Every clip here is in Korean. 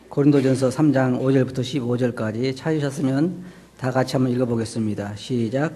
고린도전서 3장 5절부터 15절까지 찾으셨으면 다 같이 한번 읽어보겠습니다. 시작.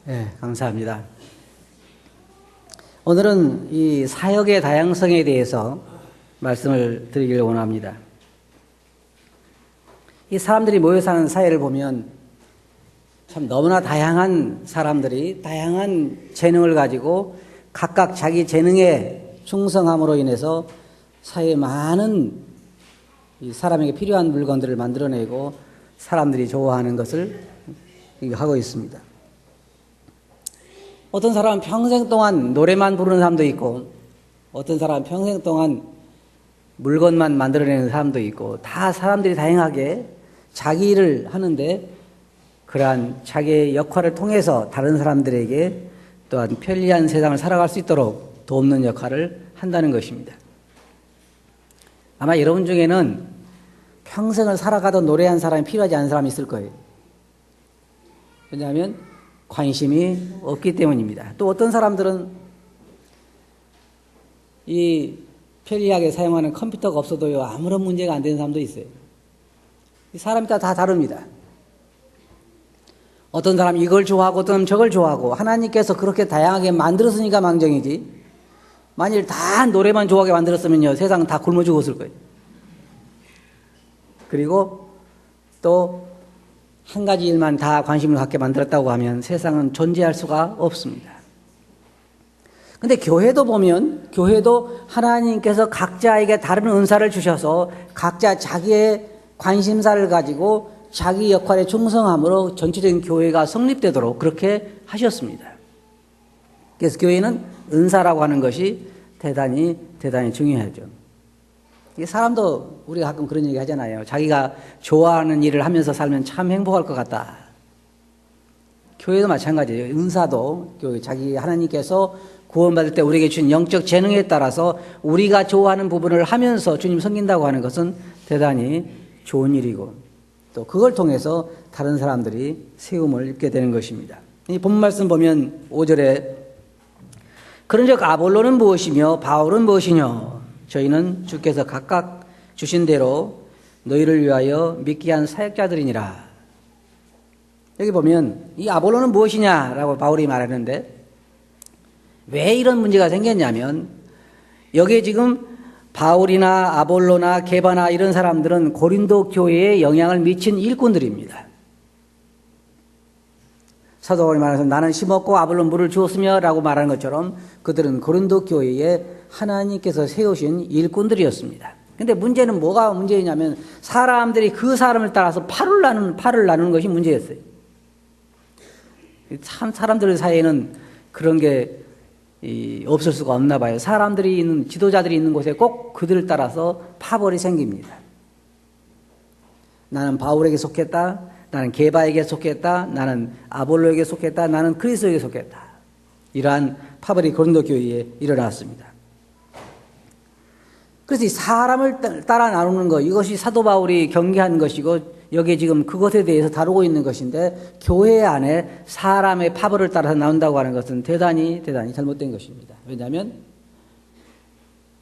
네, 감사합니다. 오늘은 이 사역의 다양성에 대해서 말씀을 드리기를 원합니다. 이 사람들이 모여 사는 사회를 보면 참 너무나 다양한 사람들이 다양한 재능을 가지고 각각 자기 재능에 충성함으로 인해서 사회에 많은 이 사람에게 필요한 물건들을 만들어내고 사람들이 좋아하는 것을 하고 있습니다. 어떤 사람은 평생 동안 노래만 부르는 사람도 있고 어떤 사람은 평생 동안 물건만 만들어내는 사람도 있고 다 사람들이 다양하게 자기 일을 하는데 그러한 자기의 역할을 통해서 다른 사람들에게 또한 편리한 세상을 살아갈 수 있도록 돕는 역할을 한다는 것입니다. 아마 여러분 중에는 평생을 살아가던 노래한 사람이 필요하지 않은 사람이 있을 거예요. 왜냐하면 관심이 없기 때문입니다. 또 어떤 사람들은 이 편리하게 사용하는 컴퓨터가 없어도요 아무런 문제가 안 되는 사람도 있어요. 사람이 다 다릅니다. 어떤 사람은 이걸 좋아하고 어떤 사람은 저걸 좋아하고 하나님께서 그렇게 다양하게 만들었으니까 망정이지 만일 다 노래만 좋아하게 만들었으면요 세상은 다 굶어 죽었을 거예요. 그리고 또 한 가지 일만 다 관심을 갖게 만들었다고 하면 세상은 존재할 수가 없습니다. 근데 교회도 보면 교회도 하나님께서 각자에게 다른 은사를 주셔서 각자 자기의 관심사를 가지고 자기 역할에 충성함으로 전체적인 교회가 성립되도록 그렇게 하셨습니다. 그래서 교회는 은사라고 하는 것이 대단히 중요하죠. 사람도 우리가 가끔 그런 얘기 하잖아요. 자기가 좋아하는 일을 하면서 살면 참 행복할 것 같다. 교회도 마찬가지예요. 은사도 자기 하나님께서 구원받을 때 우리에게 준 영적 재능에 따라서 우리가 좋아하는 부분을 하면서 주님 섬긴다고 하는 것은 대단히 좋은 일이고 또 그걸 통해서 다른 사람들이 세움을 입게 되는 것입니다. 이 본문 말씀 보면 5절에 그런즉 아볼로는 무엇이며 바울은 무엇이뇨 저희는 주께서 각각 주신 대로 너희를 위하여 믿게 한 사역자들이니라. 여기 보면 이 아볼로는 무엇이냐라고 바울이 말하는데 왜 이런 문제가 생겼냐면 여기에 지금 바울이나 아볼로나 게바나 이런 사람들은 고린도 교회에 영향을 미친 일꾼들입니다. 사도 바울이 말해서 나는 심었고 아볼로는 물을 주었으며 라고 말하는 것처럼 그들은 고린도 교회에 하나님께서 세우신 일꾼들이었습니다. 근데 문제는 뭐가 문제냐면 사람들이 그 사람을 따라서 팔을 나누는 것이 문제였어요. 참 사람들 사이에는 그런 게 없을 수가 없나 봐요. 사람들이 있는 지도자들이 있는 곳에 꼭 그들을 따라서 파벌이 생깁니다. 나는 바울에게 속했다. 나는 게바에게 속했다. 나는 아볼로에게 속했다. 나는 그리스도에게 속했다. 이러한 파벌이 고린도 교회에 일어났습니다. 그래서 이 사람을 따라 나누는 것, 이것이 사도 바울이 경계한 것이고 여기에 지금 그것에 대해서 다루고 있는 것인데 교회 안에 사람의 파벌을 따라서 나눈다고 하는 것은 대단히 잘못된 것입니다. 왜냐하면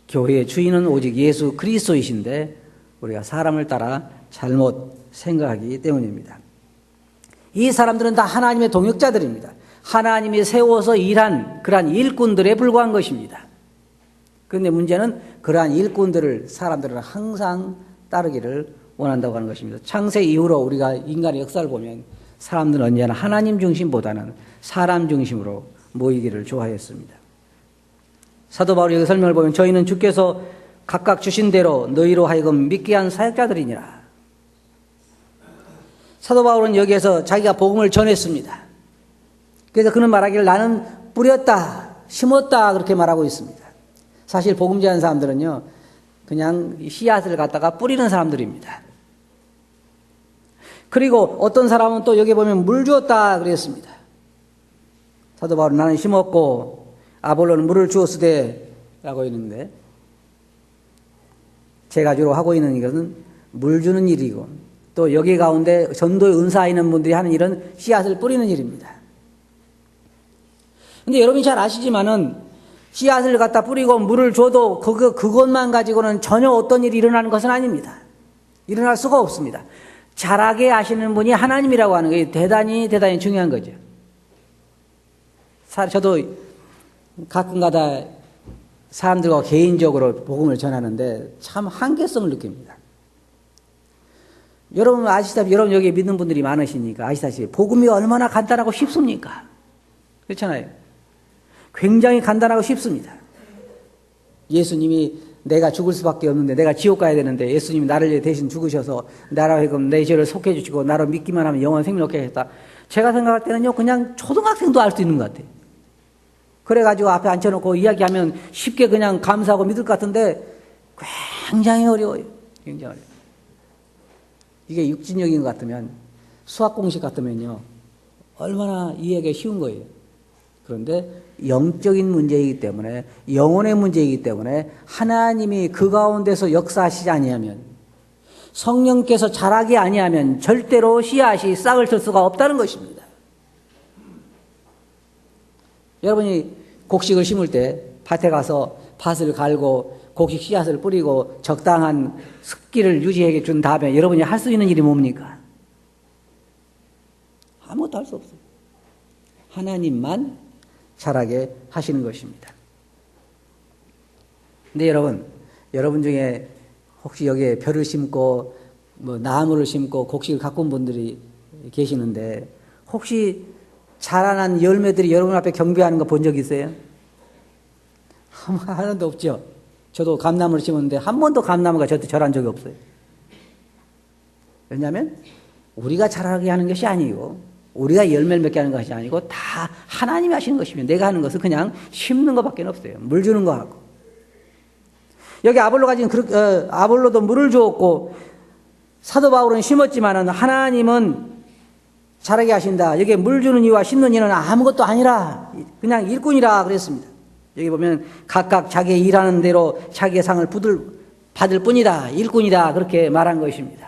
교회의 주인은 오직 예수 그리스도이신데 우리가 사람을 따라 잘못 생각하기 때문입니다. 이 사람들은 다 하나님의 동역자들입니다. 하나님이 세워서 일한 그러한 일꾼들에 불과한 것입니다. 그런데 문제는 그러한 일꾼들을 사람들은 항상 따르기를 원한다고 하는 것입니다. 창세 이후로 우리가 인간의 역사를 보면 사람들은 언제나 하나님 중심보다는 사람 중심으로 모이기를 좋아했습니다. 사도 바울이 여기 설명을 보면 저희는 주께서 각각 주신 대로 너희로 하여금 믿게 한 사역자들이니라. 사도 바울은 여기에서 자기가 복음을 전했습니다. 그래서 그는 말하기를 나는 뿌렸다, 심었다 그렇게 말하고 있습니다. 사실 복음 전하는 사람들은요, 그냥 씨앗을 갖다가 뿌리는 사람들입니다. 그리고 어떤 사람은 또 여기 보면 물 주었다 그랬습니다. 사도 바울은 나는 심었고 아볼로는 물을 주었으되 라고 있는데 제가 주로 하고 있는 이것은 물 주는 일이고 또 여기 가운데 전도에 은사 있는 분들이 하는 일은 씨앗을 뿌리는 일입니다. 근데 여러분이 잘 아시지만은 씨앗을 갖다 뿌리고 물을 줘도 그것만 가지고는 전혀 어떤 일이 일어나는 것은 아닙니다. 일어날 수가 없습니다. 자라게 하시는 분이 하나님이라고 하는 게 대단히 중요한 거죠. 저도 가끔가다 사람들과 개인적으로 복음을 전하는데 참 한계성을 느낍니다. 여러분 아시다시피 여러분 여기 믿는 분들이 많으시니까 아시다시피 복음이 얼마나 간단하고 쉽습니까? 그렇잖아요. 굉장히 간단하고 쉽습니다. 예수님이 내가 죽을 수밖에 없는데 내가 지옥 가야 되는데 예수님이 나를 대신 죽으셔서 나로 하여금 내 죄를 속해 주시고 나로 믿기만 하면 영원 생명 얻게 하셨다. 제가 생각할 때는요 그냥 초등학생도 알 수 있는 것 같아요. 그래가지고 앞에 앉혀놓고 이야기하면 쉽게 그냥 감사하고 믿을 것 같은데 굉장히 어려워요. 굉장히 어려워요. 이게 육진적인 것 같으면 수학 공식 같으면요 얼마나 이해하기 쉬운 거예요. 그런데 영적인 문제이기 때문에 영혼의 문제이기 때문에 하나님이 그 가운데서 역사하시지 아니하면 성령께서 자라게 아니하면 절대로 씨앗이 싹을 틀 수가 없다는 것입니다. 여러분이 곡식을 심을 때 밭에 가서 밭을 갈고 곡식 씨앗을 뿌리고 적당한 습기를 유지해 준 다음에 여러분이 할 수 있는 일이 뭡니까? 아무것도 할 수 없어요. 하나님만 자라게 하시는 것입니다. 근데 여러분 중에 혹시 여기에 벼를 심고 뭐 나무를 심고 곡식을 가꾼 분들이 계시는데 혹시 자라난 열매들이 여러분 앞에 경배하는 거 본 적 있어요? 하나도 없죠. 저도 감나무를 심었는데 한 번도 감나무가 저한테 절한 적이 없어요. 왜냐하면 우리가 자라게 하는 것이 아니고 우리가 열매를 맺게 하는 것이 아니고 다 하나님이 하시는 것이며 내가 하는 것은 그냥 심는 것밖에 없어요. 물 주는 거 하고. 여기 아볼로도 물을 주었고 사도 바울은 심었지만은 하나님은 자라게 하신다. 여기 물 주는 이와 심는 이는 아무것도 아니라 그냥 일꾼이라 그랬습니다. 여기 보면 각각 자기 일하는 대로 자기의 상을 받을 뿐이다. 일꾼이다. 그렇게 말한 것입니다.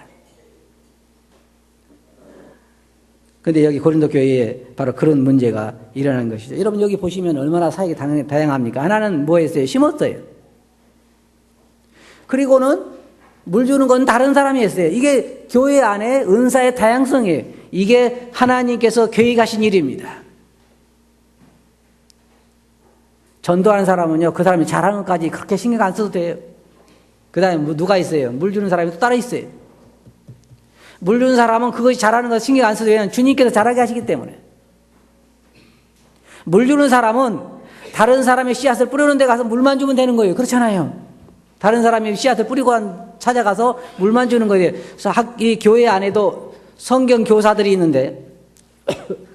그런데 여기 고린도 교회에 바로 그런 문제가 일어나는 것이죠. 여러분 여기 보시면 얼마나 사역이 다양합니까? 하나는 뭐 했어요? 심었어요. 그리고는 물 주는 건 다른 사람이 했어요. 이게 교회 안에 은사의 다양성이에요. 이게 하나님께서 계획하신 일입니다. 전도하는 사람은요, 그 사람이 잘하는 것까지 그렇게 신경 안 써도 돼요. 그 다음에 누가 있어요? 물 주는 사람이 또 따로 있어요. 물 주는 사람은 그것이 잘하는 것 신경 안 써도 돼요. 주님께서 잘하게 하시기 때문에. 물 주는 사람은 다른 사람의 씨앗을 뿌리는 데 가서 물만 주면 되는 거예요. 그렇잖아요. 다른 사람이 씨앗을 뿌리고 찾아가서 물만 주는 거예요. 그래서 이 교회 안에도 성경 교사들이 있는데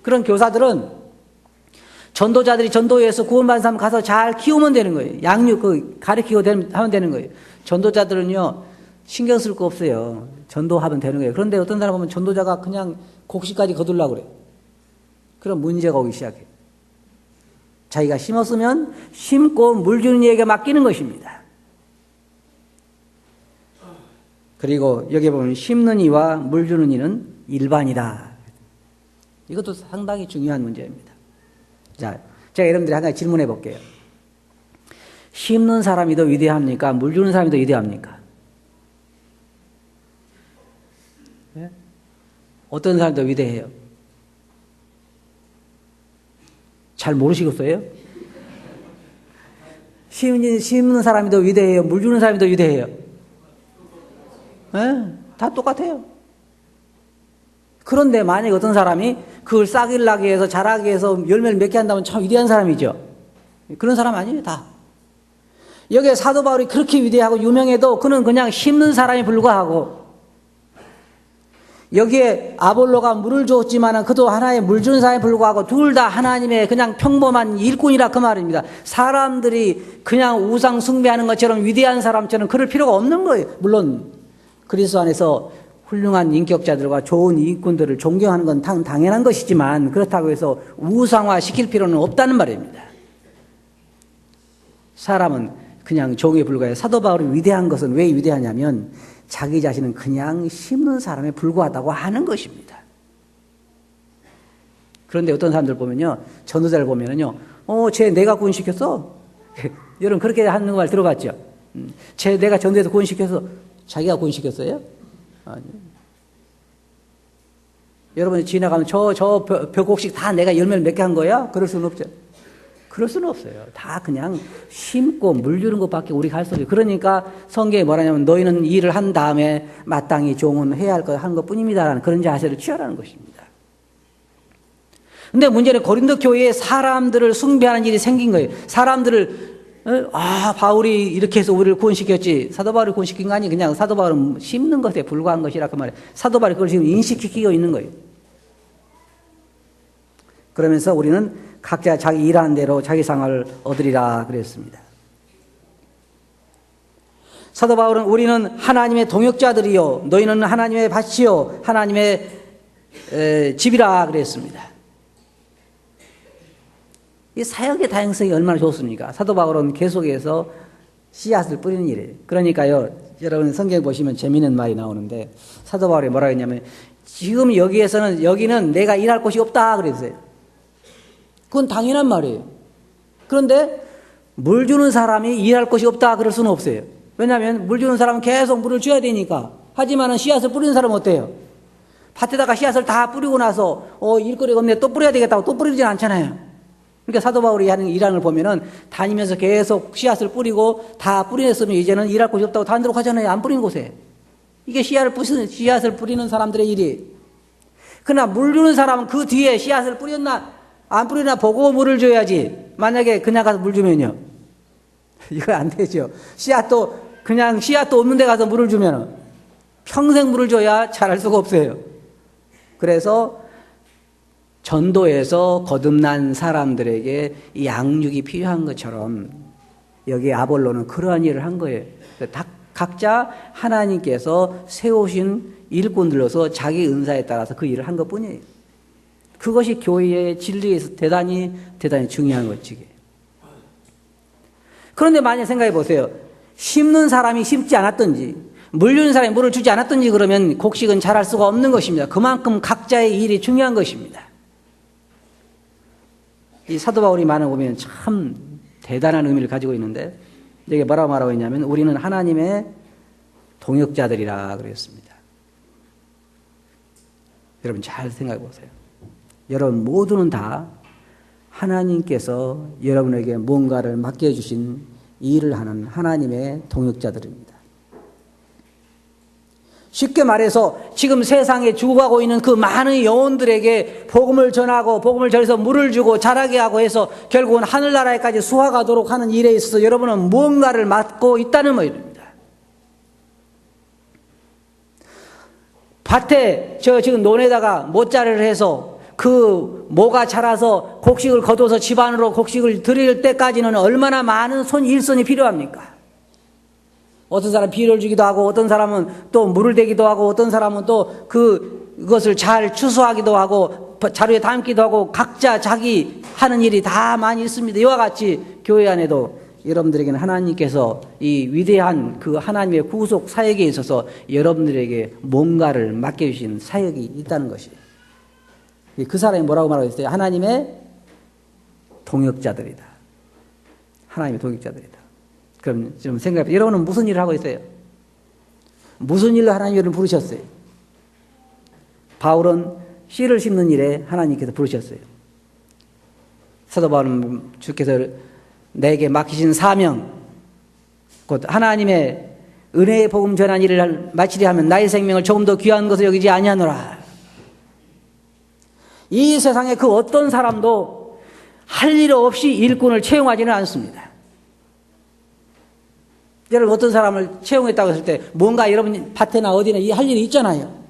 그런 교사들은 전도자들이 전도회에서 구원받은 사람 가서 잘 키우면 되는 거예요. 양육 가르치고 하면 되는 거예요. 전도자들은요 신경 쓸 거 없어요. 전도하면 되는 거예요. 그런데 어떤 사람 보면 전도자가 그냥 곡식까지 거두려고 그래요. 그럼 문제가 오기 시작해요. 자기가 심었으면 심고 물 주는 이에게 맡기는 것입니다. 그리고 여기 보면 심는 이와 물 주는 이는 일반이다. 이것도 상당히 중요한 문제입니다. 자, 제가 여러분들이 한 가지 질문해 볼게요. 심는 사람이 더 위대합니까? 물 주는 사람이 더 위대합니까? 네? 어떤 사람이 더 위대해요? 잘 모르시겠어요? 심는 사람이 더 위대해요? 물 주는 사람이 더 위대해요? 네? 다 똑같아요. 그런데 만약에 어떤 사람이 그걸 싹을 나게 해서 자라게 해서 열매를 맺게 한다면 참 위대한 사람이죠. 그런 사람 아니에요, 다. 여기에 사도 바울이 그렇게 위대하고 유명해도 그는 그냥 심는 사람에 불과하고, 여기에 아볼로가 물을 줬지만은 그도 하나의 물 주는 사람에 불과하고, 둘 다 하나님의 그냥 평범한 일꾼이라 그 말입니다. 사람들이 그냥 우상 숭배하는 것처럼 위대한 사람처럼 그럴 필요가 없는 거예요. 물론 그리스도 안에서 훌륭한 인격자들과 좋은 일꾼들을 존경하는 건 당연한 것이지만, 그렇다고 해서 우상화 시킬 필요는 없다는 말입니다. 사람은 그냥 종에 불과해요. 사도 바울이 위대한 것은 왜 위대하냐면 자기 자신은 그냥 심는 사람에 불과하다고 하는 것입니다. 그런데 어떤 사람들 보면요, 전도자를 보면은요, 쟤 내가 구원시켰어? 여러분 그렇게 하는 말 들어봤죠? 쟤 내가 전도해서 구원시켜서 자기가 구원시켰어요? 아니요. 여러분이 지나가면 저 벽곡식 다 내가 열매를 맺게 한 거야? 그럴 수는 없죠. 그럴 수는 없어요. 다 그냥 심고 물 주는 것밖에 우리가 할 수 없어요. 그러니까 성경에 뭐라냐면 너희는 일을 한 다음에 마땅히 종은 해야 할 것 한 것뿐입니다라는 그런 자세를 취하라는 것입니다. 근데 문제는 고린도 교회에 사람들을 숭배하는 일이 생긴 거예요. 사람들을 바울이 이렇게 해서 우리를 구원시켰지. 사도 바울이 구원시킨 거 아니, 그냥 사도 바울은 심는 것에 불과한 것이라 그 말이에요. 사도 바울이 그걸 지금 인식시키고 있는 거예요. 그러면서 우리는 각자 자기 일하는 대로 자기 상을 얻으리라 그랬습니다. 사도 바울은 우리는 하나님의 동역자들이요 너희는 하나님의 밭이요 하나님의 집이라 그랬습니다. 이 사역의 다양성이 얼마나 좋습니까? 사도 바울은 계속해서 씨앗을 뿌리는 일이에요. 그러니까요, 여러분 성경 보시면 재미있는 말이 나오는데, 사도 바울이 뭐라 했냐면, 지금 여기는 내가 일할 곳이 없다 그랬어요. 그건 당연한 말이에요. 그런데 물 주는 사람이 일할 곳이 없다 그럴 수는 없어요. 왜냐하면 물 주는 사람은 계속 물을 줘야 되니까. 하지만 씨앗을 뿌리는 사람은 어때요? 밭에다가 씨앗을 다 뿌리고 나서 일거리가 없네 또 뿌려야 되겠다고 또 뿌리진 않잖아요. 그러니까 사도 바울이 하는 일하는 걸 보면은 다니면서 계속 씨앗을 뿌리고 다 뿌렸으면 이제는 일할 곳이 없다고 다른 데로 가잖아요. 안 뿌린 곳에. 이게 씨앗을 뿌리는 사람들의 일이. 그러나 물 주는 사람은 그 뒤에 씨앗을 뿌렸나 안 뿌리나 보고 물을 줘야지. 만약에 그냥 가서 물 주면요, 이거 안 되죠. 씨앗도 없는 데 가서 물을 주면은 평생 물을 줘야 자랄 수가 없어요. 그래서 전도에서 거듭난 사람들에게 이 양육이 필요한 것처럼 여기 아볼로는 그러한 일을 한 거예요. 각자 하나님께서 세우신 일꾼들로서 자기 은사에 따라서 그 일을 한 것뿐이에요. 그것이 교회의 진리에서 대단히 중요한 것이에요. 그런데 만약 생각해 보세요. 심는 사람이 심지 않았든지 물 주는 사람이 물을 주지 않았든지 그러면 곡식은 자랄 수가 없는 것입니다. 그만큼 각자의 일이 중요한 것입니다. 이 사도 바울이 말을 보면 참 대단한 의미를 가지고 있는데, 여기 뭐라고 말하고 있냐면 우리는 하나님의 동역자들이라 그랬습니다. 여러분 잘 생각해 보세요. 여러분 모두는 다 하나님께서 여러분에게 뭔가를 맡겨주신 일을 하는 하나님의 동역자들입니다. 쉽게 말해서 지금 세상에 죽어가고 있는 그 많은 영혼들에게 복음을 전하고 복음을 전해서 물을 주고 자라게 하고 해서 결국은 하늘나라에까지 수화가도록 하는 일에 있어서 여러분은 무언가를 맡고 있다는 말입니다. 밭에 지금 논에다가 모짜를 해서 그 모가 자라서 곡식을 거둬서 집안으로 곡식을 드릴 때까지는 얼마나 많은 일손이 필요합니까? 어떤 사람은 비료를 주기도 하고 어떤 사람은 또 물을 대기도 하고 어떤 사람은 또 그것을 잘 추수하기도 하고 자루에 담기도 하고 각자 자기 하는 일이 다 많이 있습니다. 이와 같이 교회 안에도 여러분들에게는 하나님께서 이 위대한 그 하나님의 구속 사역에 있어서 여러분들에게 뭔가를 맡겨주신 사역이 있다는 것이에요. 그 사람이 뭐라고 말하고 있어요? 하나님의 동역자들이다. 하나님의 동역자들이다. 그럼 좀 생각해보세요. 여러분은 무슨 일을 하고 있어요? 무슨 일로 하나님이 여러분을 부르셨어요? 바울은 씨를 심는 일에 하나님께서 부르셨어요. 사도 바울은 주께서 내게 맡기신 사명, 곧 하나님의 은혜의 복음 전한 일을 마치려 하면 나의 생명을 조금 더 귀한 것을 여기지 아니하노라. 이 세상에 그 어떤 사람도 할 일 없이 일꾼을 채용하지는 않습니다. 여러분 어떤 사람을 채용했다고 했을 때 뭔가 여러분 밭에나 어디나 할 일이 있잖아요.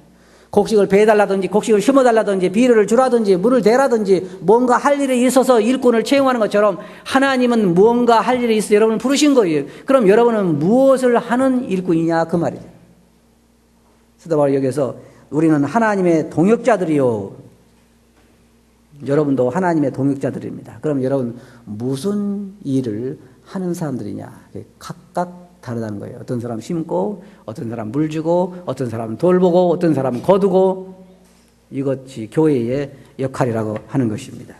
곡식을 베달라든지 곡식을 심어달라든지 비료를 주라든지 물을 대라든지 뭔가 할 일이 있어서 일꾼을 채용하는 것처럼 하나님은 뭔가 할 일이 있어서 여러분을 부르신 거예요. 그럼 여러분은 무엇을 하는 일꾼이냐 그 말이죠. 사도 바울이 여기서 우리는 하나님의 동역자들이요. 여러분도 하나님의 동역자들입니다. 그럼 여러분 무슨 일을 하는 사람들이냐 각각 다르다는 거예요. 어떤 사람 심고 어떤 사람 물 주고 어떤 사람은 돌보고 어떤 사람은 거두고 이것이 교회의 역할이라고 하는 것입니다.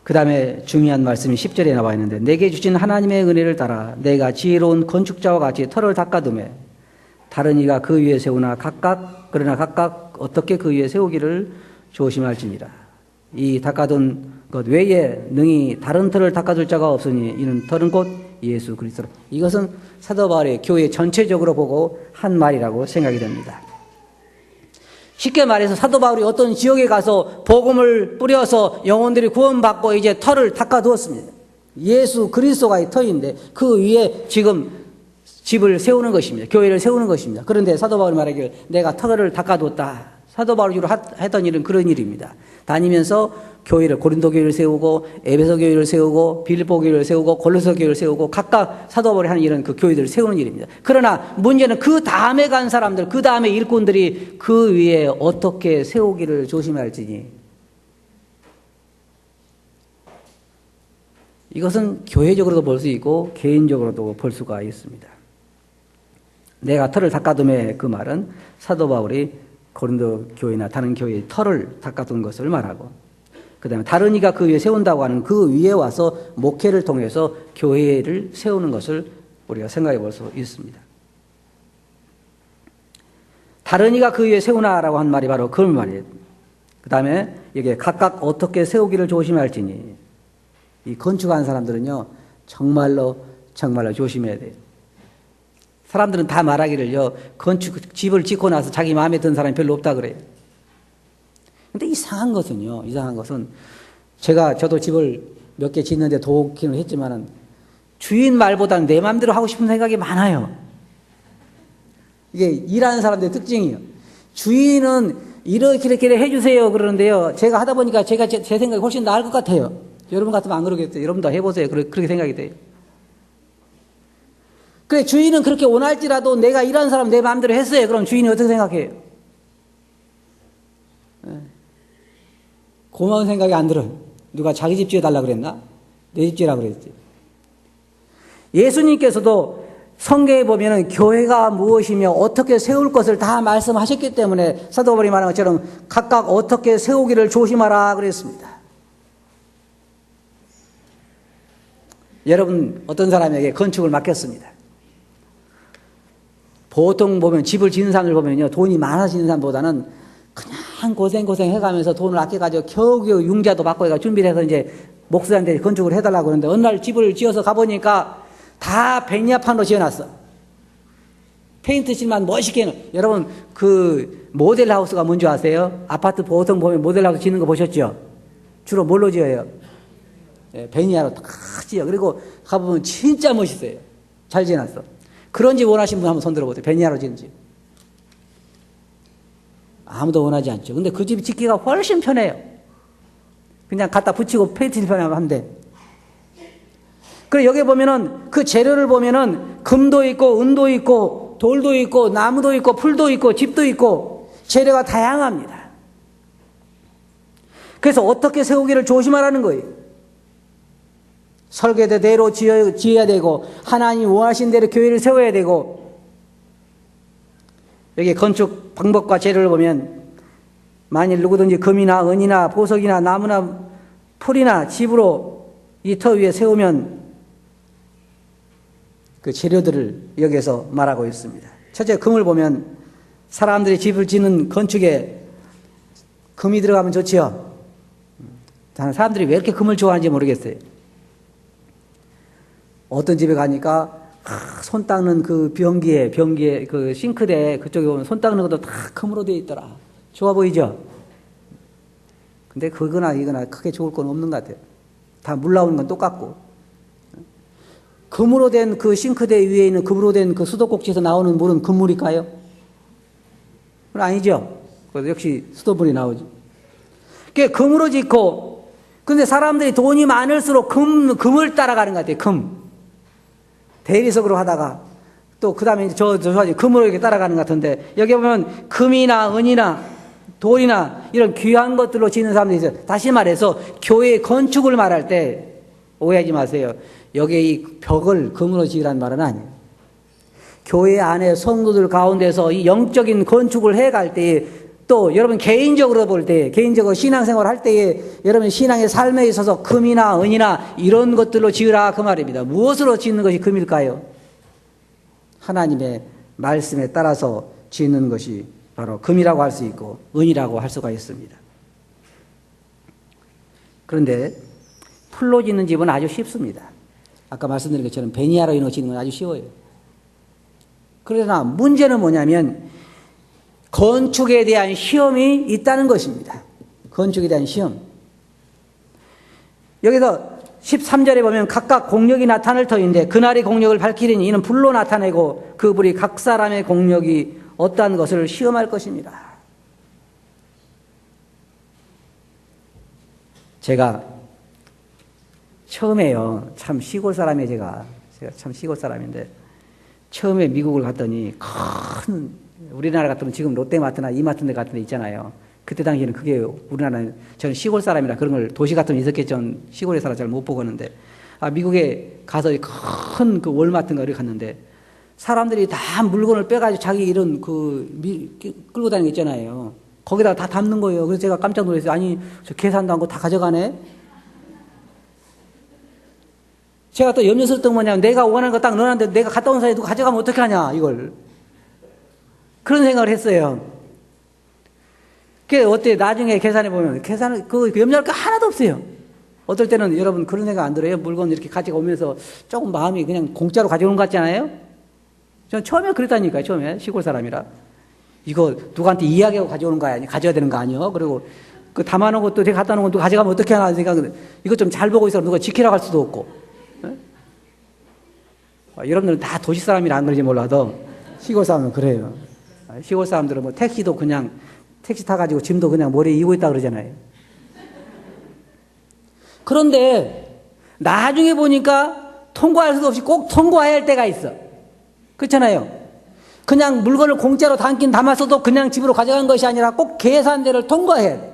그 다음에 중요한 말씀이 10절에 나와 있는데 내게 주신 하나님의 은혜를 따라 내가 지혜로운 건축자와 같이 터를 닦아두매 다른 이가 그 위에 세우나 그러나 각각 어떻게 그 위에 세우기를 조심할지니라. 이 닦아둔 것 외에 능히 다른 터를 닦아줄 자가 없으니 이는 터는 곧 예수 그리스도라. 이것은 사도 바울의 교회 전체적으로 보고 한 말이라고 생각이 됩니다. 쉽게 말해서 사도 바울이 어떤 지역에 가서 복음을 뿌려서 영혼들이 구원받고 이제 터를 닦아두었습니다. 예수 그리스도가 이 터인데 그 위에 지금 집을 세우는 것입니다. 교회를 세우는 것입니다. 그런데 사도 바울이 말하기를 내가 터를 닦아두었다. 사도 바울이 주로 했던 일은 그런 일입니다. 다니면서 교회를 고린도 교회를 세우고 에베소 교회를 세우고 빌립보 교회를 세우고 골로새 교회를 세우고 각각 사도 바울이 하는 일은 그 교회들을 세우는 일입니다. 그러나 문제는 그 다음에 간 사람들, 그 다음에 일꾼들이 그 위에 어떻게 세우기를 조심할지니 이것은 교회적으로도 볼 수 있고 개인적으로도 볼 수가 있습니다. 내가 터를 닦아둠의 그 말은 사도 바울이 고린도 교회나 다른 교회의 터를 닦아둔 것을 말하고 그 다음에 다른 이가 그 위에 세운다고 하는 그 위에 와서 목회를 통해서 교회를 세우는 것을 우리가 생각해 볼 수 있습니다. 다른 이가 그 위에 세우나라고 한 말이 바로 그 말이에요. 그 다음에 여기에 각각 어떻게 세우기를 조심할지니 이 건축하는 사람들은요 정말로 조심해야 돼요. 사람들은 다 말하기를요 집을 짓고 나서 자기 마음에 드는 사람이 별로 없다 그래요. 근데 이상한 것은 저도 집을 몇 개 짓는데 도끼는 했지만은 주인 말보다는 내 마음대로 하고 싶은 생각이 많아요. 이게 일하는 사람들의 특징이에요. 주인은 이렇게 해주세요 그러는데요. 제가 하다 보니까 제 생각이 훨씬 나을 것 같아요. 여러분 같으면 안 그러겠어요. 여러분도 해보세요. 그렇게 생각이 돼요. 그래 주인은 그렇게 원할지라도 내가 일하는 사람 내 마음대로 했어요. 그럼 주인이 어떻게 생각해요? 고마운 생각이 안 들어요. 누가 자기 집 지어달라 그랬나? 내 집 지으라 그랬지. 예수님께서도 성경에 보면은 교회가 무엇이며 어떻게 세울 것을 다 말씀하셨기 때문에 사도 바울이 말한 것처럼 각각 어떻게 세우기를 조심하라 그랬습니다. 여러분 어떤 사람에게 건축을 맡겼습니다. 보통 보면 집을 짓는 사람들 보면요 돈이 많아지는 사람보다는 그냥 고생 해가면서 돈을 아껴가지고 겨우겨우 융자도 받고 해가 준비를 해서 이제 목사한테 건축을 해달라고 그러는데 어느 날 집을 지어서 가보니까 다 백야판으로 지어놨어. 페인트 칠만 멋있게 해놓은. 여러분 그 모델하우스가 뭔지 아세요? 아파트 보통 보면 모델하우스 짓는 거 보셨죠? 주로 뭘로 지어요? 베니야로 다 지어. 그리고 가보면 진짜 멋있어요. 잘 지어놨어. 그런 집 원하시는 분 한번 손 들어보세요. 베니야로 지은 집. 아무도 원하지 않죠. 근데 그 집 짓기가 훨씬 편해요. 그냥 갖다 붙이고 페인트 칠만 하면 돼. 그리고 여기 보면은 그 재료를 보면은 금도 있고 은도 있고 돌도 있고 나무도 있고 풀도 있고 집도 있고 재료가 다양합니다. 그래서 어떻게 세우기를 조심하라는 거예요. 설계대로 지어야 되고 하나님 원하신 대로 교회를 세워야 되고 여기 건축 방법과 재료를 보면 만일 누구든지 금이나 은이나 보석이나 나무나 풀이나 집으로 이 터 위에 세우면 그 재료들을 여기서 말하고 있습니다. 첫째 금을 보면 사람들이 집을 짓는 건축에 금이 들어가면 좋지요. 사람들이 왜 이렇게 금을 좋아하는지 모르겠어요. 어떤 집에 가니까 손 닦는 그 변기에 그 싱크대 그쪽에 보면 손 닦는 것도 다 금으로 되어 있더라. 좋아 보이죠? 근데 그거나 이거나 크게 좋을 건 없는 것 같아요. 다 물 나오는 건 똑같고. 금으로 된 그 싱크대 위에 있는 금으로 된 그 수도꼭지에서 나오는 물은 금물일까요? 그건 아니죠. 그래서 역시 수돗물이 나오죠. 그게 금으로 짓고, 근데 사람들이 돈이 많을수록 금을 따라가는 것 같아요. 금. 대리석으로 하다가 또 그 다음에 저 금으로 이렇게 따라가는 것 같은데 여기 보면 금이나 은이나 돌이나 이런 귀한 것들로 짓는 사람들이 있어요. 다시 말해서 교회 건축을 말할 때 오해하지 마세요. 여기에 이 벽을 금으로 지으라는 말은 아니에요. 교회 안에 성도들 가운데서 이 영적인 건축을 해갈 때에 또 여러분 개인적으로 볼 때, 개인적으로 신앙생활 할 때에 여러분 신앙의 삶에 있어서 금이나 은이나 이런 것들로 지으라 그 말입니다. 무엇으로 짓는 것이 금일까요? 하나님의 말씀에 따라서 짓는 것이 바로 금이라고 할 수 있고 은이라고 할 수가 있습니다. 그런데 풀로 짓는 집은 아주 쉽습니다. 아까 말씀드린 것처럼 베니야로 이런 거 짓는 건 아주 쉬워요. 그러나 문제는 뭐냐면 건축에 대한 시험이 있다는 것입니다. 건축에 대한 시험. 여기서 13절에 보면 각각 공력이 나타날 터인데 그날의 공력을 밝히리니 이는 불로 나타내고 그 불이 각 사람의 공력이 어떠한 것을 시험할 것입니다. 제가 처음에요. 참 시골 사람이에요. 제가 참 시골 사람인데 처음에 미국을 갔더니 큰 우리나라 같으면 지금 롯데마트나 이마트인데 같은 데 있잖아요. 그때 당시에는 그게 우리나라는 저는 시골 사람이라 그런 걸 도시 같으면 있었겠죠. 시골에 살아 잘 못 보고는데 미국에 가서 큰 그 월마트인가 이렇게 갔는데 사람들이 다 물건을 빼가지고 자기 이런 끌고 다니는 거 있잖아요. 거기다가 다 담는 거예요. 그래서 제가 깜짝 놀랐어요. 아니 저 계산도 안 하고 다 가져가네. 제가 또 염려스럽던 뭐냐면 내가 원하는 거 딱 넣어놨는데 내가 갔다 온 사이에 누가 가져가면 어떻게 하냐 이걸. 그런 생각을 했어요. 그게 어때? 나중에 계산해 보면 염려할 거 하나도 없어요. 어떨 때는 여러분 그런 생각 안 들어요? 물건 이렇게 가지고 오면서 조금 마음이 그냥 공짜로 가져오는 것 같잖아요? 전 처음에 그랬다니까요. 처음에 시골 사람이라 이거 누구한테 이야기하고 가져오는 거 아니야? 가져야 되는 거 아니야? 그리고 그 담아놓은 것도 내가 갖다 놓은 것도 가져가면 어떻게 하나 생각은 이거 좀 잘 보고 있어. 누가 지키라고 할 수도 없고. 여러분들은 다 도시 사람이라 안 그런지 몰라도 시골 사람은 그래요. 시골 사람들은 뭐 택시도 그냥 택시 타가지고 짐도 그냥 머리에 이고 있다 그러잖아요. 그런데 나중에 보니까 통과할 수도 없이 꼭 통과해야 할 때가 있어. 그렇잖아요. 그냥 물건을 공짜로 담았어도 그냥 집으로 가져간 것이 아니라 꼭 계산대를 통과해야 돼.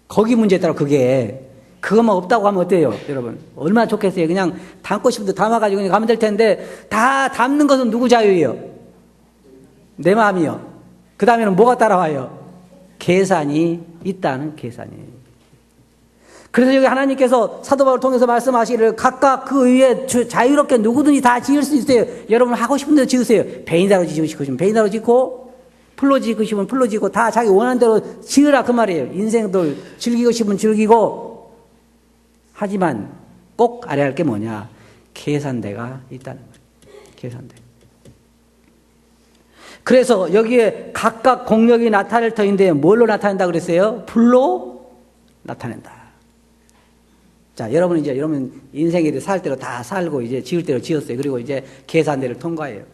거기 문제더라고 그게. 그것만 없다고 하면 어때요 여러분? 얼마나 좋겠어요. 그냥 담고 싶은 데 담아가지고 그냥 가면 될 텐데 다 담는 것은 누구 자유예요? 내 마음이요. 그 다음에는 뭐가 따라와요? 계산이 있다는 계산이. 그래서 여기 하나님께서 사도 바울을 통해서 말씀하시기를 각각 그 위에 자유롭게 누구든지 다 지을 수 있어요. 여러분 하고 싶은 대로 지으세요. 베니다로 지고 싶으시면 베니다로 짓고 풀로 지고 싶으면 풀로 지고 다 자기 원하는 대로 지으라 그 말이에요. 인생도 즐기고 싶으면 즐기고 하지만 꼭 알아야 할 게 뭐냐? 계산대가 있다는 거예요. 계산대. 그래서 여기에 각각 공력이 나타낼 터인데 뭘로 나타낸다 그랬어요? 불로 나타낸다. 자, 여러분 이제 여러분 인생에 살 대로 다 살고 이제 지을 대로 지었어요. 그리고 이제 계산대를 통과해요.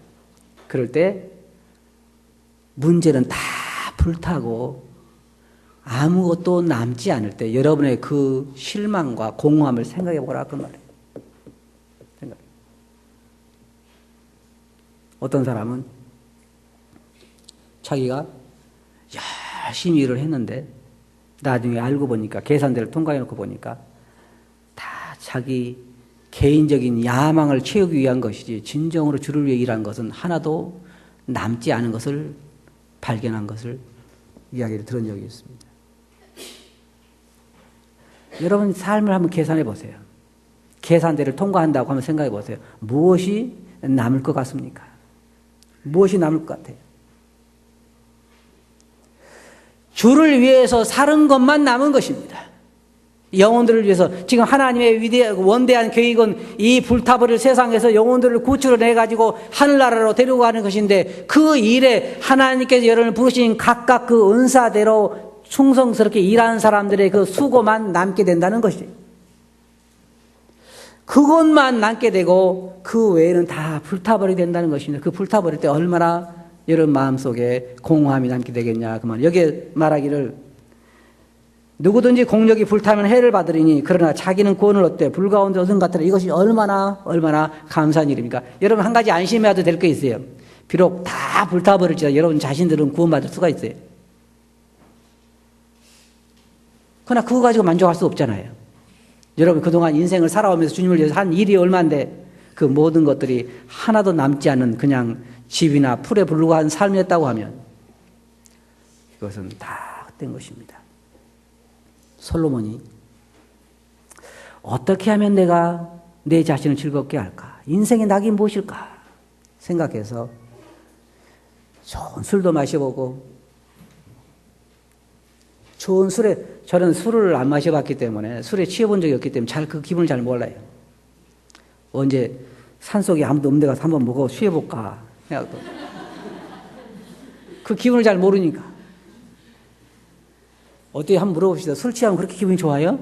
그럴 때 문제는 다 불타고 아무것도 남지 않을 때 여러분의 그 실망과 공허함을 생각해 보라 그 말이에요. 어떤 사람은 자기가 열심히 일을 했는데 나중에 알고 보니까 계산대를 통과해 놓고 보니까 다 자기 개인적인 야망을 채우기 위한 것이지 진정으로 주를 위해 일한 것은 하나도 남지 않은 것을 발견한 것을 이야기를 들은 적이 있습니다. 여러분 삶을 한번 계산해 보세요. 계산대를 통과한다고 한번 생각해 보세요. 무엇이 남을 것 같습니까? 무엇이 남을 것 같아요? 주를 위해서 사는 것만 남은 것입니다. 영혼들을 위해서 지금 하나님의 원대한 계획은 이 불타버릴 세상에서 영혼들을 구출해내가지고 하늘나라로 데리고 가는 것인데 그 일에 하나님께서 여러분을 부르신 각각 그 은사대로 충성스럽게 일하는 사람들의 그 수고만 남게 된다는 것이에요. 그것만 남게 되고 그 외에는 다 불타버리게 된다는 것입니다. 그 불타버릴 때 얼마나 여러분 마음속에 공허함이 남게 되겠냐 그 말. 여기에 말하기를 누구든지 공력이 불타면 해를 받으리니 그러나 자기는 구원을 얻되 불 가운데 얻은 것 같으라. 이것이 얼마나 감사한 일입니까? 여러분 한 가지 안심해도 될 거 있어요. 비록 다 불타버릴지라도 여러분 자신들은 구원받을 수가 있어요. 그러나 그거 가지고 만족할 수 없잖아요. 여러분 그동안 인생을 살아오면서 주님을 위해서 한 일이 얼마인데 그 모든 것들이 하나도 남지 않은 그냥 집이나 풀에 불과한 삶이었다고 하면 이것은 다 헛된 것입니다. 솔로몬이 어떻게 하면 내가 내 자신을 즐겁게 할까? 인생의 낙이 무엇일까? 생각해서 좋은 술도 마셔보고 좋은 술에 저는 술을 안 마셔봤기 때문에 술에 취해본 적이 없기 때문에 그 기분을 잘 몰라요. 언제 산속에 아무도 없는 데 가서 한번 먹어 취해볼까? 그 기분을 잘 모르니까. 어떻게 한번 물어봅시다. 술 취하면 그렇게 기분이 좋아요?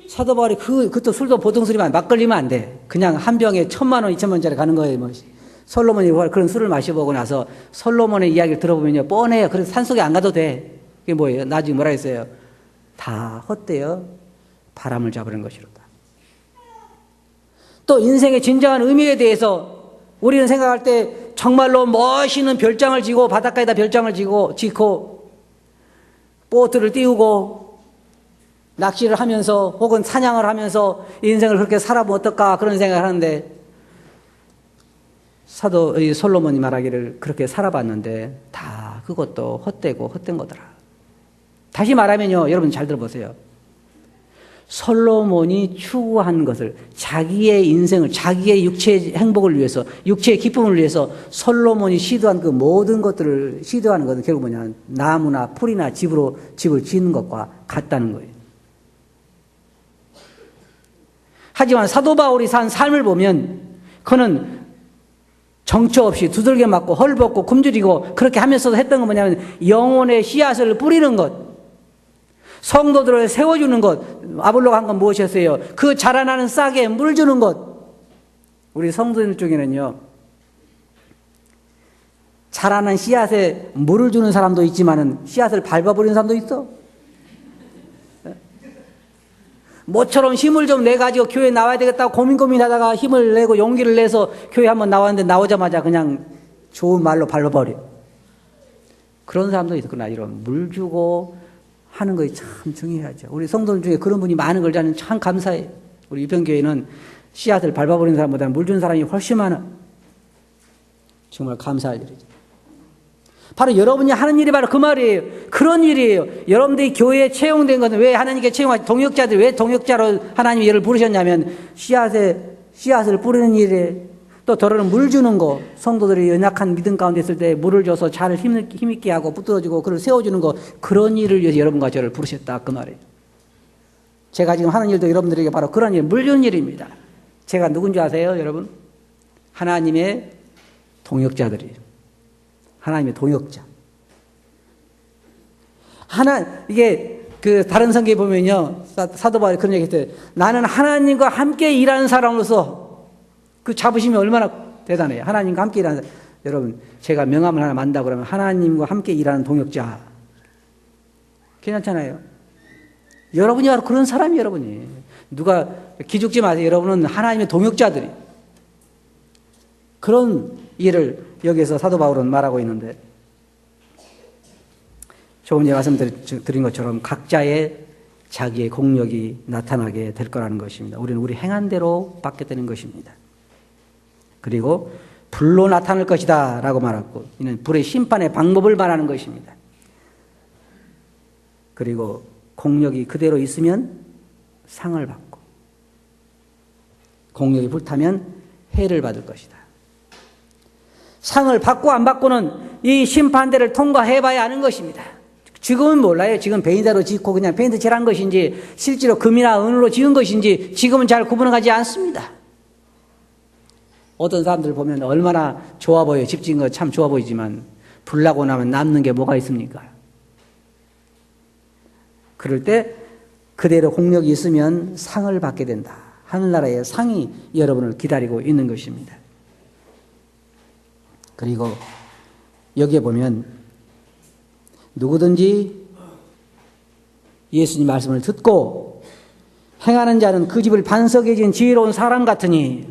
사도 바울이 그것도 술도 보통 술이면 막걸리면 안 돼. 그냥 한 병에 1,000만 원, 2,000만 원짜리 가는 거예요. 뭐. 솔로몬이 그런 술을 마셔보고 나서 솔로몬의 이야기를 들어보면요. 뻔해요. 그래서 산속에 안 가도 돼. 그게 뭐예요? 나중에 뭐라 했어요? 다 헛되어 바람을 잡으는 것이로다. 또 인생의 진정한 의미에 대해서 우리는 생각할 때 정말로 멋있는 별장을 지고 바닷가에다 별장을 짓고 보트를 띄우고 낚시를 하면서 혹은 사냥을 하면서 인생을 그렇게 살아보면 어떨까 그런 생각을 하는데 사도 솔로몬이 말하기를 그렇게 살아봤는데 다 그것도 헛되고 헛된 거더라. 다시 말하면요. 여러분 잘 들어보세요. 솔로몬이 추구한 것을 자기의 인생을 자기의 육체의 행복을 위해서 육체의 기쁨을 위해서 솔로몬이 시도한 그 모든 것들을 시도하는 것은 결국 뭐냐 나무나 풀이나 집을 짓는 것과 같다는 거예요. 하지만 사도 바울이 산 삶을 보면 그는 정처 없이 두들겨 맞고 헐벗고 굶주리고 그렇게 하면서도 했던 건 뭐냐면 영혼의 씨앗을 뿌리는 것 성도들을 세워주는 것, 아볼로가 한 건 무엇이었어요? 그 자라나는 싹에 물 주는 것. 우리 성도들 중에는요, 자라난 씨앗에 물을 주는 사람도 있지만은 씨앗을 밟아버리는 사람도 있어. 모처럼 힘을 좀 내가지고 교회 나와야 되겠다고 고민하다가 힘을 내고 용기를 내서 교회 한번 나왔는데 나오자마자 그냥 좋은 말로 밟아버려. 그런 사람도 있구나. 이런 물 주고 하는 것이 참 중요하죠. 우리 성도들 중에 그런 분이 많은 걸 저는 참 감사해요. 우리 유평교회는 씨앗을 밟아버리는 사람보다는 물 주는 사람이 훨씬 많아. 정말 감사할 일이죠. 바로 여러분이 하는 일이 바로 그 말이에요. 그런 일이에요. 여러분들이 교회에 채용된 것은 왜 하나님께 채용하신 동역자들 왜 동역자로 하나님이 얘를 부르셨냐면 씨앗을 뿌리는 일에 또 더러는 물 주는 거 성도들이 연약한 믿음 가운데 있을 때 물을 줘서 잘 힘있게 하고 붙들어주고 그를 세워주는 거 그런 일을 위해서 여러분과 저를 부르셨다 그 말이에요. 제가 지금 하는 일도 여러분들에게 바로 그런 일 물 주는 일입니다. 제가 누군지 아세요 여러분? 하나님의 동역자들이에요. 하나님의 동역자. 이게 다른 성경에 보면요 사도 바울이 그런 얘기 했어요. 나는 하나님과 함께 일하는 사람으로서 그 자부심이 얼마나 대단해요. 하나님과 함께 일하는 사람. 여러분 제가 명함을 하나 만다 그러면 하나님과 함께 일하는 동역자. 괜찮잖아요. 여러분이 바로 그런 사람이 여러분이. 누가 기죽지 마세요. 여러분은 하나님의 동역자들이. 그런 일을 여기서 사도 바울은 말하고 있는데 조금 전에 말씀드린 것처럼 각자의 자기의 공력이 나타나게 될 거라는 것입니다. 우리는 우리 행한 대로 받게 되는 것입니다. 그리고 불로 나타날 것이다 라고 말하고, 이는 불의 심판의 방법을 말하는 것입니다. 그리고 공력이 그대로 있으면 상을 받고, 공력이 불타면 해를 받을 것이다. 상을 받고 안 받고는 이 심판대를 통과해봐야 하는 것입니다. 지금은 몰라요. 지금 베인대로 짓고 그냥 페인트 칠한 것인지 실제로 금이나 은으로 지은 것인지 지금은 잘 구분하지 않습니다. 어떤 사람들 보면 얼마나 좋아 보여요. 집 지은 거 참 좋아 보이지만 불 나고 나면 남는 게 뭐가 있습니까? 그럴 때 그대로 공력이 있으면 상을 받게 된다. 하늘나라의 상이 여러분을 기다리고 있는 것입니다. 그리고 여기에 보면 누구든지 예수님 말씀을 듣고 행하는 자는 그 집을 반석에 지은 지혜로운 사람 같으니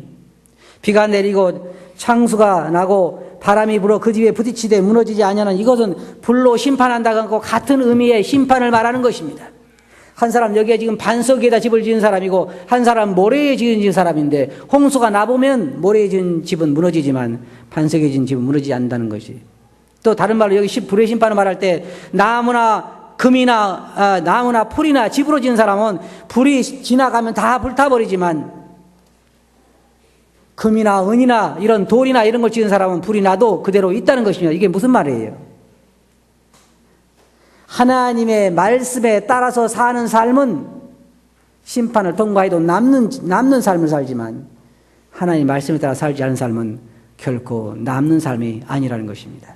비가 내리고 창수가 나고 바람이 불어 그 집에 부딪히되 무너지지 아니하는, 이것은 불로 심판한다고 같은 의미의 심판을 말하는 것입니다. 한 사람 여기에 지금 반석에다 집을 지은 사람이고 한 사람 모래에 지은 사람인데, 홍수가 나보면 모래에 지은 집은 무너지지만 반석에 지은 집은 무너지지 않는다는 것이. 또 다른 말로 여기 불의 심판을 말할 때 나무나 금이나 나무나 풀이나 집으로 지은 사람은 불이 지나가면 다 불타버리지만, 금이나 은이나 이런 돌이나 이런 걸 지은 사람은 불이 나도 그대로 있다는 것입니다. 이게 무슨 말이에요? 하나님의 말씀에 따라서 사는 삶은 심판을 통과해도 남는 삶을 살지만, 하나님의 말씀에 따라 살지 않은 삶은 결코 남는 삶이 아니라는 것입니다.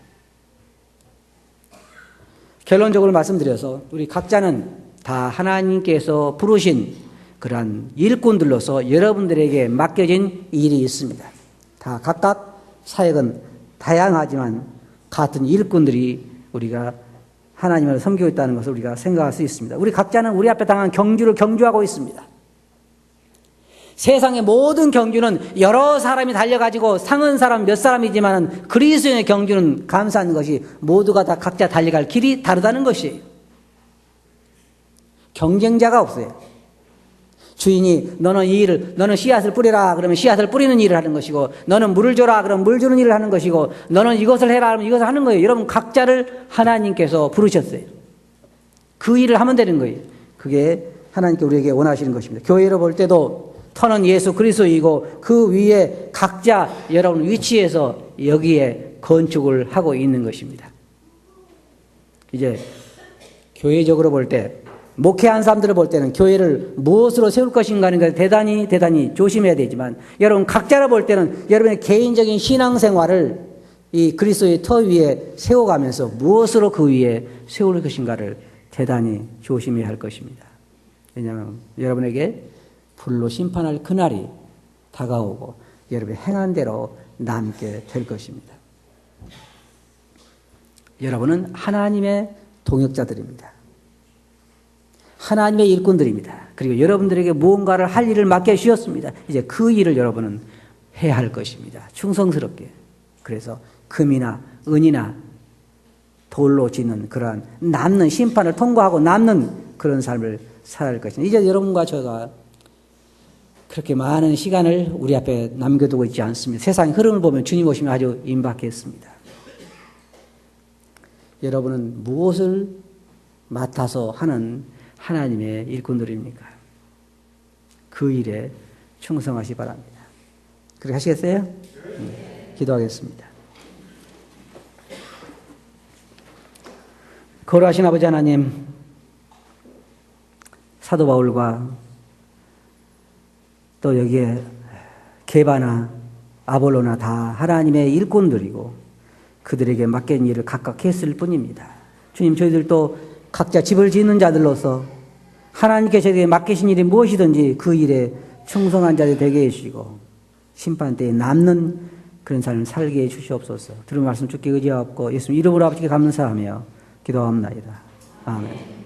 결론적으로 말씀드려서 우리 각자는 다 하나님께서 부르신 그러한 일꾼들로서 여러분들에게 맡겨진 일이 있습니다. 다 각각 사역은 다양하지만 같은 일꾼들이 우리가 하나님을 섬기고 있다는 것을 우리가 생각할 수 있습니다. 우리 각자는 우리 앞에 당한 경주를 경주하고 있습니다. 세상의 모든 경주는 여러 사람이 달려가지고 상은 사람 몇 사람이지만 그리스도의 경주는 감사한 것이 모두가 다 각자 달려갈 길이 다르다는 것이에요. 경쟁자가 없어요. 주인이 너는 이 일을, 너는 씨앗을 뿌리라 그러면 씨앗을 뿌리는 일을 하는 것이고, 너는 물을 줘라 그러면 물 주는 일을 하는 것이고, 너는 이것을 해라 하면 이것을 하는 거예요. 여러분 각자를 하나님께서 부르셨어요. 그 일을 하면 되는 거예요. 그게 하나님께 우리에게 원하시는 것입니다. 교회로 볼 때도 터는 예수 그리스도이고 그 위에 각자 여러분 위치에서 여기에 건축을 하고 있는 것입니다. 이제 교회적으로 볼 때, 목회한 사람들을 볼 때는 교회를 무엇으로 세울 것인가 하는 것을 대단히 조심해야 되지만, 여러분 각자를 볼 때는 여러분의 개인적인 신앙생활을 이 그리스도의 터 위에 세워가면서 무엇으로 그 위에 세울 것인가를 대단히 조심해야 할 것입니다. 왜냐하면 여러분에게 불로 심판할 그날이 다가오고 여러분의 행한 대로 남게 될 것입니다. 여러분은 하나님의 동역자들입니다. 하나님의 일꾼들입니다. 그리고 여러분들에게 무언가를 할 일을 맡겨주셨습니다. 이제 그 일을 여러분은 해야 할 것입니다. 충성스럽게. 그래서 금이나 은이나 돌로 짓는 그러한 남는 심판을 통과하고 남는 그런 삶을 살아야 할 것입니다. 이제 여러분과 저가 그렇게 많은 시간을 우리 앞에 남겨두고 있지 않습니다. 세상의 흐름을 보면 주님 오시면 아주 임박했습니다. 여러분은 무엇을 맡아서 하는 하나님의 일꾼들입니까? 그 일에 충성하시 바랍니다. 그렇게 하시겠어요? 네. 기도하겠습니다. 거룩하신 아버지 하나님, 사도 바울과 또 여기에 게바나 아볼로나 다 하나님의 일꾼들이고 그들에게 맡긴 일을 각각 했을 뿐입니다. 주님, 저희들도 각자 집을 짓는 자들로서 하나님께 저희에게 맡기신 일이 무엇이든지 그 일에 충성한 자들 되게 해주시고 심판 때에 남는 그런 삶을 살게 해 주시옵소서. 들은 말씀 주께 의지하옵고 예수님 이름으로 아버지께 감사하며 기도합니다. 아멘.